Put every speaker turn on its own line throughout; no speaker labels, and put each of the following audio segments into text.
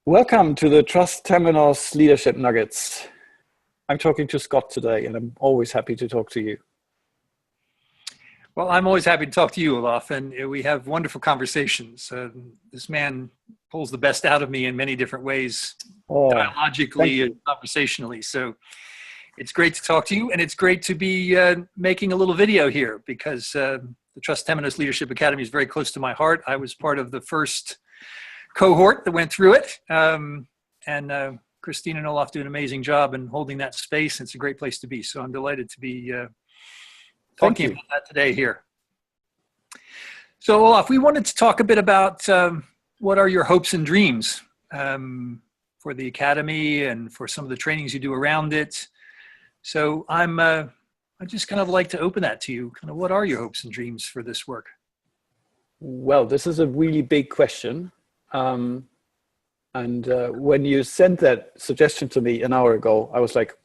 Welcome to the TrustTemenos Leadership Nuggets. I'm talking to Scott today, and I'm always happy to talk to you.
Well, I'm always happy to talk to you, Olaf, and we have wonderful conversations. This man pulls the best out of me in many different ways, dialogically and conversationally. So it's great to talk to you, and it's great to be making a little video here because the TrustTemenos Leadership Academy is very close to my heart. I was part of the first cohort that went through it, and Christine and Olaf do an amazing job in holding that space. It's a great place to be, so I'm delighted to be talking about that today here. So Olaf, we wanted to talk a bit about what are your hopes and dreams for the Academy and for some of the trainings you do around it. So I just kind of like to open that to you. Kind of what are your hopes and dreams for this work?
Well, this is a really big question. When you sent that suggestion to me an hour ago, I was like,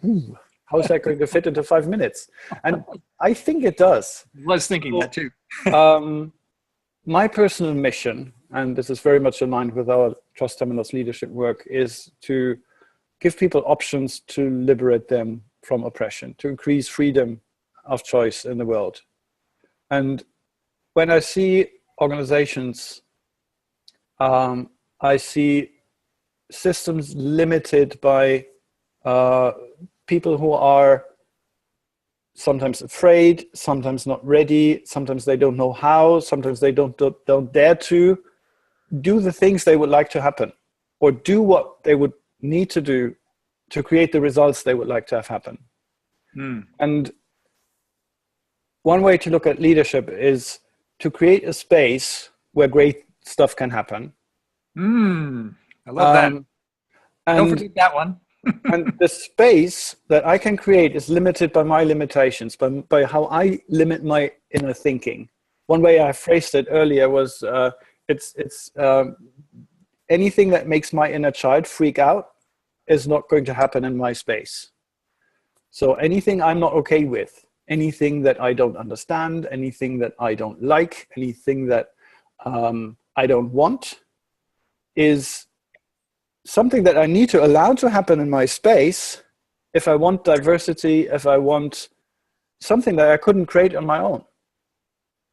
how is that going to fit into 5 minutes? And I think it does.
I was thinking that too.
My personal mission, and this is very much aligned with our TrustTemenos leadership work, is to give people options to liberate them from oppression, to increase freedom of choice in the world. And when I see organizations, I see systems limited by people who are sometimes afraid, sometimes not ready, sometimes they don't know how, sometimes they don't dare to do the things they would like to happen, or do what they would need to do to create the results they would like to have happen. And one way to look at leadership is to create a space where great stuff can happen.
I love that. Don't forget that one.
And the space that I can create is limited by my limitations, by how I limit my inner thinking. One way I phrased it earlier was it's anything that makes my inner child freak out is not going to happen in my space. So anything I'm not okay with, anything that I don't understand, anything that I don't like, anything that I don't want, is something that I need to allow to happen in my space if I want diversity, if I want something that I couldn't create on my own.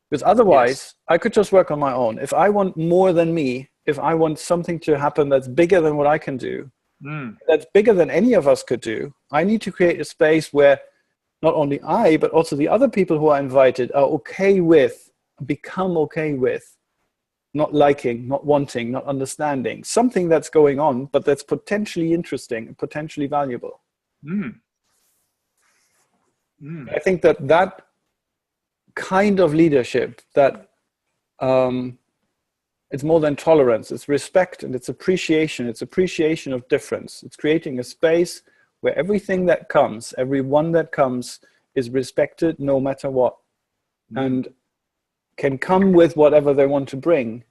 Because otherwise, I could just work on my own. If I want more than me, if I want something to happen that's bigger than what I can do, that's bigger than any of us could do, I need to create a space where not only I, but also the other people who are invited are okay with, become okay with, not liking, not wanting, not understanding, something that's going on, but that's potentially interesting and potentially valuable. I think that kind of leadership, that it's more than tolerance, it's respect and it's appreciation of difference. It's creating a space where everything that comes, everyone that comes is respected no matter what. And can come with whatever they want to bring,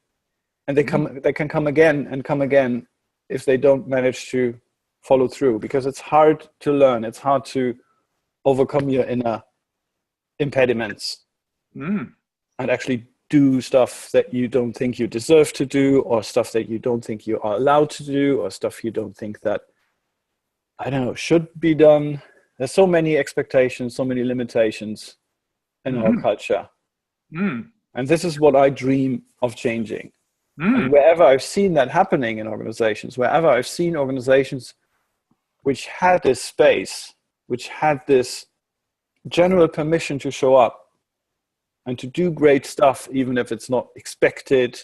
and they can come again if they don't manage to follow through, because it's hard to learn, it's hard to overcome your inner impediments and actually do stuff that you don't think you deserve to do, or stuff that you don't think you are allowed to do, or stuff you don't think that, I don't know, should be done. There's so many expectations, so many limitations in our culture. And this is what I dream of changing. And wherever I've seen that happening in organizations, wherever I've seen organizations which had this space, which had this general permission to show up and to do great stuff, even if it's not expected,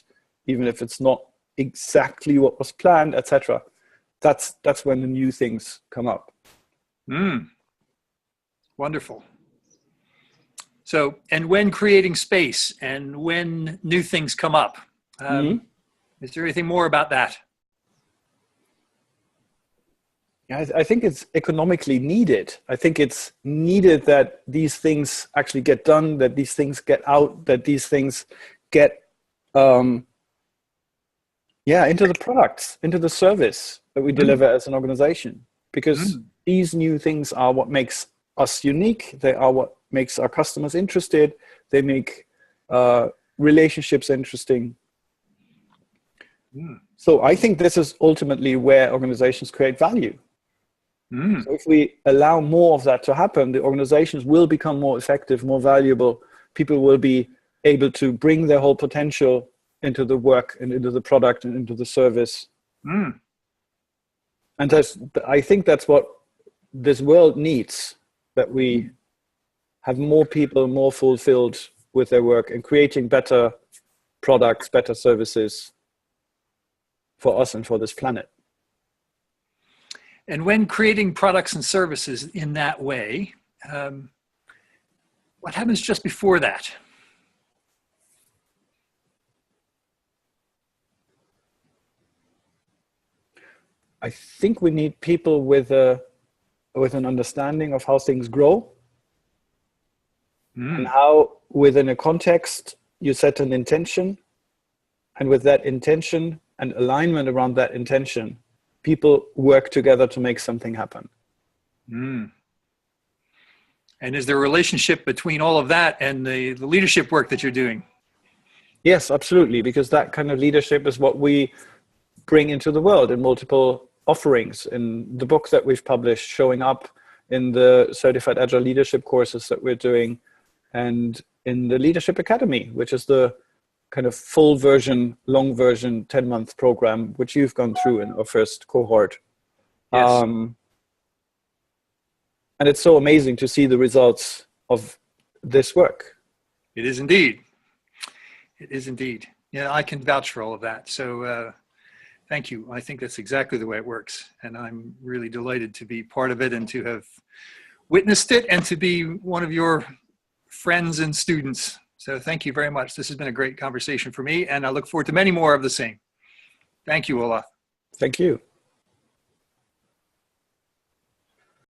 even if it's not exactly what was planned, etc., that's when the new things come up.
Wonderful. So, and when creating space and when new things come up, is there anything more about that?
Yeah, I think it's economically needed. I think it's needed that these things actually get done, that these things get out, that these things get into the products, into the service that we deliver as an organization. Because these new things are what makes us unique. They are what makes our customers interested. They make relationships interesting. So I think this is ultimately where organizations create value. So if we allow more of that to happen, the organizations will become more effective, more valuable. People will be able to bring their whole potential into the work and into the product and into the service. And I think that's what this world needs, that we have more people more fulfilled with their work and creating better products, better services for us and for this planet.
And when creating products and services in that way, what happens just before that?
I think we need people with an understanding of how things grow and how within a context you set an intention, and with that intention and alignment around that intention, people work together to make something happen.
And is there a relationship between all of that and the leadership work that you're doing?
Yes, absolutely, because that kind of leadership is what we bring into the world in multiple offerings, in the book that we've published, showing up in the Certified Agile Leadership courses that we're doing, and in the Leadership Academy, which is the kind of full version, long version, 10-month program, which you've gone through in our first cohort.
Yes.
And it's so amazing to see the results of this work.
It is indeed. It is indeed. Yeah, I can vouch for all of that. So thank you. I think that's exactly the way it works. And I'm really delighted to be part of it and to have witnessed it and to be one of your friends and students. So thank you very much. This has been a great conversation for me, and I look forward to many more of the same. Thank you, Olaf.
Thank you.